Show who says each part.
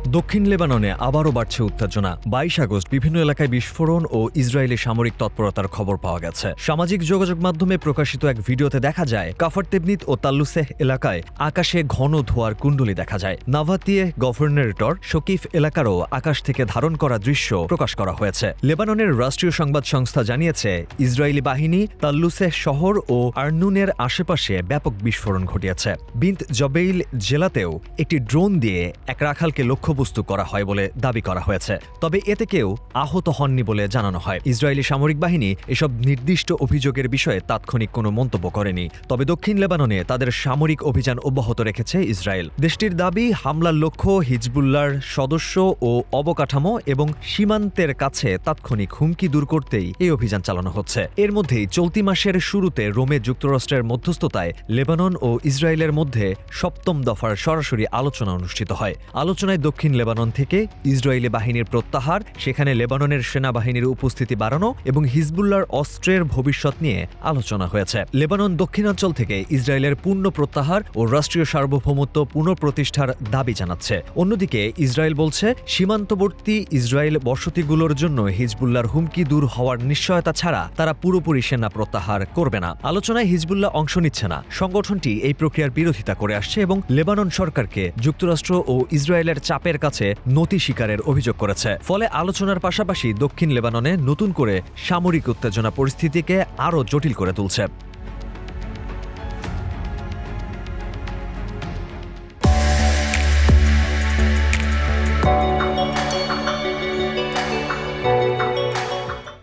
Speaker 1: দক্ষিণ লেবাননে আবারও বাড়ছে উত্তেজনা। ২২ আগস্ট বিভিন্ন এলাকায় বিস্ফোরণ ও ইসরায়েলি সামরিক তৎপরতার খবর পাওয়া গেছে। সামাজিক যোগাযোগ মাধ্যমে প্রকাশিত এক ভিডিওতে দেখা যায় কাফার তেবনিত ও তাল্লুসেহ এলাকায় আকাশে ঘন ধোঁয়ার কুণ্ডলী দেখা যায়। নাভাতিয়ে গভর্নরেটর শকিফ এলাকারও আকাশ থেকে ধারণ করা দৃশ্য প্রকাশ করা হয়েছে। লেবাননের রাষ্ট্রীয় সংবাদ সংস্থা জানিয়েছে, ইসরায়েলি বাহিনী তাল্লুসেহ শহর ও আরনুনের আশেপাশে ব্যাপক বিস্ফোরণ ঘটিয়েছে। বিন্ত জবেইল জেলাতেও একটি ড্রোন দিয়ে এক রাখালকে লক্ষ্যবস্তু করা হয় বলে দাবি করা হয়েছে। তবে এতে কেউ আহত হননি বলে জানানো হয়। ইসরায়েলি সামরিক বাহিনী এসব নির্দিষ্ট অভিযোগের বিষয়ে তাৎক্ষণিক কোনো মন্তব্য করেনি। তবে দক্ষিণ লেবাননে তাদের সামরিক অভিযান অব্যাহত রেখেছে ইসরায়েল। দেশটির দাবি, হামলার লক্ষ্য হিজবুল্লাহর সদস্য ও অবকাঠামো এবং সীমান্তের কাছে তাৎক্ষণিক হুমকি দূর করতেই এই অভিযান চালানো হচ্ছে। এর মধ্যেই চলতি মাসের শুরুতে রোমে যুক্তরাষ্ট্রের মধ্যস্থতায় লেবানন ও ইসরায়েলের মধ্যে ৭ম দফার সরাসরি আলোচনা অনুষ্ঠিত হয়। আলোচনায় দক্ষিণ লেবানন থেকে ইসরায়েলি বাহিনীর প্রত্যাহার, সেখানে লেবাননের সেনাবাহিনীর উপস্থিতি বাড়ানো এবং হিজবুল্লাহর অস্ত্রের ভবিষ্যৎ নিয়ে আলোচনা হয়েছে। লেবানন দক্ষিণাঞ্চল থেকে ইসরায়েলের পূর্ণ প্রত্যাহার ও রাষ্ট্রীয় সার্বভৌমত্ব পুনঃপ্রতিষ্ঠার দাবি জানাচ্ছে। অন্যদিকে ইসরায়েল বলছে, সীমান্তবর্তী ইসরায়েল বসতিগুলোর জন্য হিজবুল্লাহর হুমকি দূর হওয়ার নিশ্চয়তা ছাড়া তারা পুরোপুরি সেনা প্রত্যাহার করবে না। আলোচনায় হিজবুল্লাহ অংশ নিচ্ছে না। সংগঠনটি এই প্রক্রিয়ার বিরোধিতা করে আসছে এবং লেবানন সরকারকে যুক্তরাষ্ট্র ও ইসরায়েলের চাপের কাছে নতি স্বীকারের অভিযোগ করেছে। ফলে আলোচনার পাশাপাশি দক্ষিণ লেবাননে নতুন করে সামরিক উত্তেজনা পরিস্থিতিকে আরও জটিল করে তুলছে।